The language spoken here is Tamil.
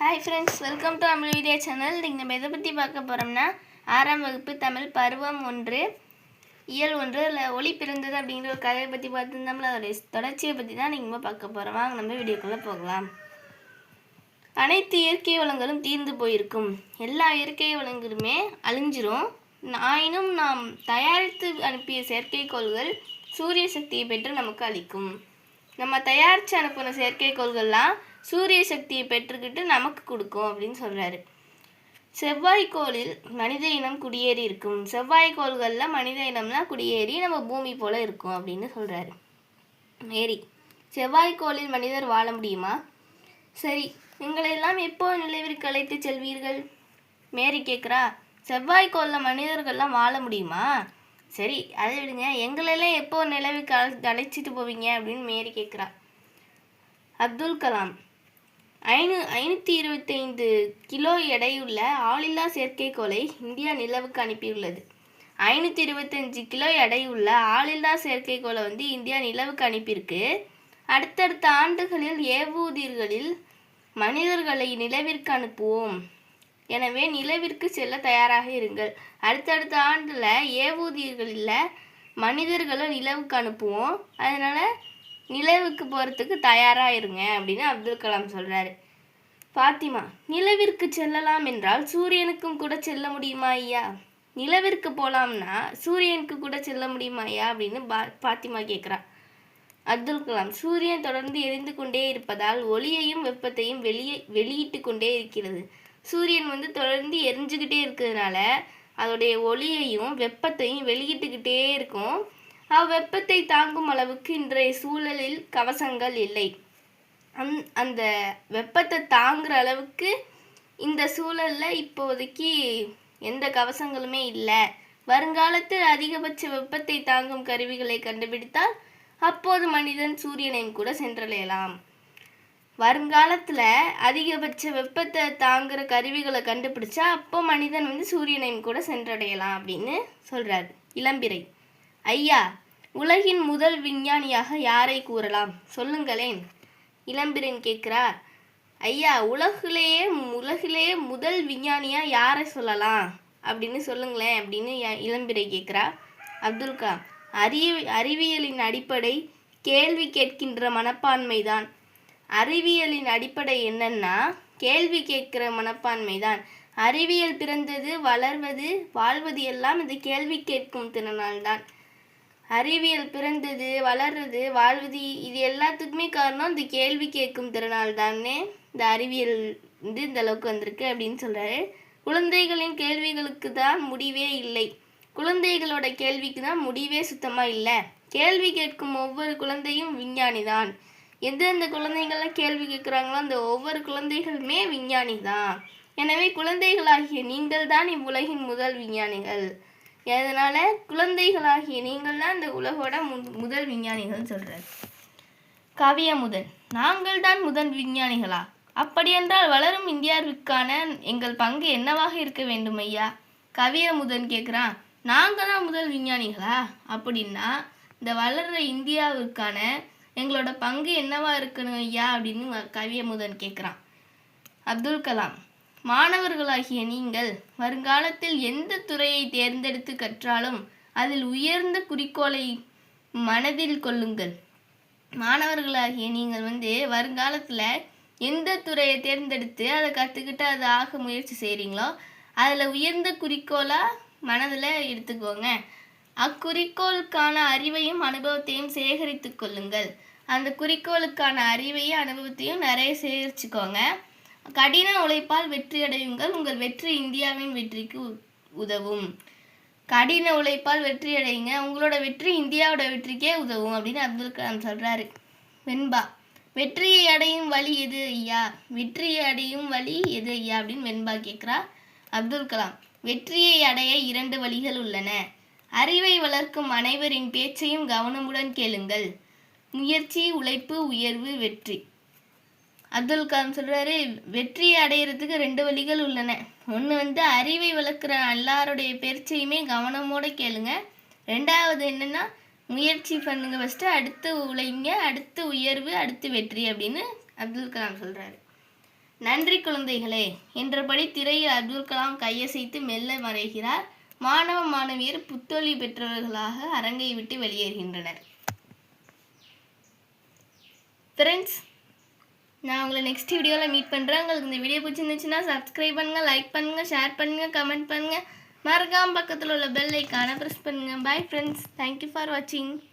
Hi friends, welcome to Tamil video channel. இன்றைக்கி நம்ம எதை பற்றி பார்க்க போகிறோம்னா 6ஆம் வகுப்பு தமிழ் பருவம் 1 இயல் 1 ஒளி பிறந்தது அப்படிங்கிற ஒரு கதையை பற்றி பார்த்துருந்தோம்ல. அதோடைய தொடர்ச்சியை பற்றி தான் நீங்கள் பார்க்க போகிறோம். வாங்க நம்ம வீடியோக்குள்ளே போகலாம். அனைத்து இயற்கை வளங்களும் தீர்ந்து போயிருக்கும். எல்லா இயற்கை வளங்களுமே அழிஞ்சிரும். ஆயினும் நாம் தயாரித்து அனுப்பிய செயற்கைக்கோள்கள் சூரிய சக்தியை பெற்று நமக்கு அளிக்கும். நம்ம தயாரித்து அனுப்பின செயற்கைக்கோள்கள்லாம் சூரிய சக்தியை பெற்றுக்கிட்டு நமக்கு கொடுக்கும் அப்படின்னு சொல்கிறாரு. செவ்வாய்க்கோளில் மனித இனம் குடியேறி இருக்கும். செவ்வாய்க்கோள்களில் மனித இனம்லாம் குடியேறி நம்ம பூமி போல் இருக்கும் அப்படின்னு சொல்கிறாரு. மேரி, செவ்வாய்க்கோளில் மனிதர் வாழ முடியுமா? சரி, எங்களையெல்லாம் எப்போ நிலவிற்கு அழைத்து செல்வீர்கள்? மேரி கேட்குறா. செவ்வாய்க்கோளில் மனிதர்கள்லாம் வாழ முடியுமா? சரி, அதை விடுங்க, எங்களெல்லாம் எப்போ நிலவுக்கு அழைச்சிட்டு போவீங்க அப்படின்னு மேரி கேட்குறா. அப்துல் கலாம், 525 கிலோ எடையுள்ள ஆளில்லா செயற்கைக்கோளை இந்தியா நிலவுக்கு அனுப்பியுள்ளது. 525 கிலோ எடையுள்ள ஆளில்லா செயற்கைக்கோளை இந்தியா நிலவுக்கு அனுப்பியிருக்கு. அடுத்தடுத்த ஆண்டுகளில் ஏவூதிர்களில் மனிதர்களை நிலவிற்கு அனுப்புவோம். எனவே நிலவிற்கு செல்ல தயாராக இருங்கள். அடுத்தடுத்த ஆண்டில் ஏவூதிர்களில் மனிதர்களை நிலவுக்கு அனுப்புவோம். அதனால் நிலவுக்கு போகிறதுக்கு தயாராக இருங்க அப்படின்னு அப்துல் கலாம் சொல்கிறாரு. பாத்திமா, நிலவிற்கு செல்லலாம் என்றால் சூரியனுக்கும் கூட செல்ல முடியுமா ஐயா? நிலவிற்கு போகலாம்னா சூரியனுக்கு கூட செல்ல முடியுமா ஐயா அப்படின்னு பாத்திமா கேட்குறா. அப்துல் கலாம், சூரியன் தொடர்ந்து எரிந்து கொண்டே இருப்பதால் ஒளியையும் வெப்பத்தையும் வெளியிட்டு கொண்டே இருக்கிறது. சூரியன் தொடர்ந்து எரிஞ்சுக்கிட்டே இருக்கிறதுனால அதோடைய ஒளியையும் வெப்பத்தையும் வெளியிட்டுக்கிட்டே இருக்கும். அவ்வெப்பத்தை தாங்கும் அளவுக்கு இன்றைய சூழலில் கவசங்கள் இல்லை. அந்த வெப்பத்தை தாங்குற அளவுக்கு இந்த சூழலில் இப்போதைக்கு எந்த கவசங்களுமே இல்லை. வருங்காலத்தில் அதிகபட்ச வெப்பத்தை தாங்கும் கருவிகளை கண்டுபிடித்தால் அப்போது மனிதன் சூரியனையும் கூட சென்றடையலாம். வருங்காலத்தில் அதிகபட்ச வெப்பத்தை தாங்குகிற கருவிகளை கண்டுபிடிச்சா அப்போ மனிதன் சூரியனையும் கூட சென்றடையலாம் அப்படின்னு சொல்கிறார். இளம்பிறை, ஐயா, உலகின் முதல் விஞ்ஞானியாக யாரை கூறலாம்? சொல்லுங்களேன். இளம்பிரன் கேட்குறா. ஐயா, உலகிலேயே முதல் விஞ்ஞானியாக யாரை சொல்லலாம் அப்படின்னு சொல்லுங்களேன் அப்படின்னு இளம்பிறை கேட்குறா. அப்துல் கலாம், அறிவியலின் அடிப்படை கேள்வி கேட்கின்ற மனப்பான்மை தான். அறிவியலின் அடிப்படை என்னன்னா கேள்வி கேட்கிற மனப்பான்மை தான். அறிவியல் பிறந்தது, வளர்வது, வாழ்வது எல்லாம் இந்த கேள்வி கேட்கும் திறனால்தான். அறிவியல் பிறந்தது, வளர்றது, வாழ்வது இது எல்லாத்துக்குமே காரணம் இந்த கேள்வி கேட்கும் திறனால் தானே இந்த அறிவியல் இந்த அளவுக்கு வந்திருக்கு அப்படின்னு சொல்கிறாரு. குழந்தைகளின் கேள்விகளுக்கு தான் முடிவே இல்லை. குழந்தைகளோட கேள்விக்கு தான் முடிவே சுத்தமாக இல்லை. கேள்வி கேட்கும் ஒவ்வொரு குழந்தையும் விஞ்ஞானி தான். எந்தெந்த குழந்தைகள்லாம் கேள்வி கேட்குறாங்களோ அந்த ஒவ்வொரு குழந்தைகளுமே விஞ்ஞானி தான். எனவே குழந்தைகளாகிய நீங்கள் தான் இவ்வுலகின் முதல் விஞ்ஞானிகள். அதனால் குழந்தைகளாகிய நீங்கள் தான் இந்த உலகோட முதல் விஞ்ஞானிகள் சொல்கிறார். கவியமுதன், நாங்கள் தான் முதல் விஞ்ஞானிகளா? அப்படியென்றால் வளரும் இந்தியாவிற்கான எங்கள் பங்கு என்னவாக இருக்க வேண்டும் ஐயா? கவியமுதன் கேட்குறான். நாங்கள் தான் முதல் விஞ்ஞானிகளா? அப்படின்னா இந்த வளர்கிற இந்தியாவிற்கான எங்களோட பங்கு என்னவா இருக்கணும் ஐயா அப்படின்னு கவியமுதன் கேட்குறான். அப்துல் கலாம், மாணவர்களாகிய நீங்கள் வருங்காலத்தில் எந்த துறையை தேர்ந்தெடுத்து கற்றாலும் அதில் உயர்ந்த குறிக்கோளை மனதில் கொள்ளுங்கள். மாணவர்களாகிய நீங்கள் வருங்காலத்தில் எந்த துறையை தேர்ந்தெடுத்து அதை கற்றுக்கிட்டு அதை ஆக முயற்சி செய்கிறீங்களோ அதில் உயர்ந்த குறிக்கோளாக மனதில் எடுத்துக்கோங்க. அக்குறிக்கோளுக்கான அறிவையும் அனுபவத்தையும் சேகரித்து கொள்ளுங்கள். அந்த குறிக்கோளுக்கான அறிவையும் அனுபவத்தையும் நிறைய சேகரிச்சுக்கோங்க. கடின உழைப்பால் வெற்றி அடையுங்கள். உங்கள் வெற்றி இந்தியாவின் வெற்றிக்கு உதவும். கடின உழைப்பால் வெற்றி அடையுங்க, உங்களோட வெற்றி இந்தியாவோட வெற்றிக்கே உதவும் அப்படின்னு அப்துல் கலாம் சொல்கிறாரு. வெண்பா, வெற்றியை அடையும் வழி எது ஐயா? வெற்றியை அடையும் வழி எது ஐயா அப்படின்னு வெண்பா கேட்குறா. அப்துல் கலாம், வெற்றியை அடைய 2 வழிகள் உள்ளன. அறிவை வளர்க்கும் அனைவரின் பேச்சையும் கவனமுடன் கேளுங்கள். முயற்சி, உழைப்பு, உயர்வு, வெற்றி. அப்துல் கலாம் சொல்கிறாரு, வெற்றியை அடையிறதுக்கு 2 வழிகள் உள்ளன. ஒன்று அறிவை வளர்க்குற எல்லாருடைய பேச்சையுமே கவனமோடு கேளுங்க. 2வது என்னென்னா முயற்சி பண்ணுங்க ஃபஸ்ட்டு, அடுத்து உழைங்க, அடுத்து உயர்வு, அடுத்து வெற்றி அப்படின்னு அப்துல் கலாம் சொல்கிறாரு. நன்றி குழந்தைகளே என்றபடி திரையில் அப்துல் கலாம் கையசைத்து மெல்ல மறைகிறார். மாணவ மாணவியர் புத்தொழி பெற்றவர்களாக அரங்கை விட்டு வெளியேறுகின்றனர். ஃப்ரெண்ட்ஸ், நான் உங்களை நெக்ஸ்ட் வீடியோவில் மீட் பண்ணுறேன். உங்களுக்கு இந்த வீடியோ பிடிச்சிருந்துச்சுன்னா சப்ஸ்கிரைப் பண்ணுங்கள், லைக் பண்ணுங்கள், ஷேர் பண்ணுங்கள், கமெண்ட் பண்ணுங்கள். மறக்காம பக்கத்தில் உள்ள பெல் ஐக்கானை ப்ரெஸ் பண்ணுங்கள். பை ஃப்ரெண்ட்ஸ், தேங்க்யூ ஃபார் வாட்சிங்.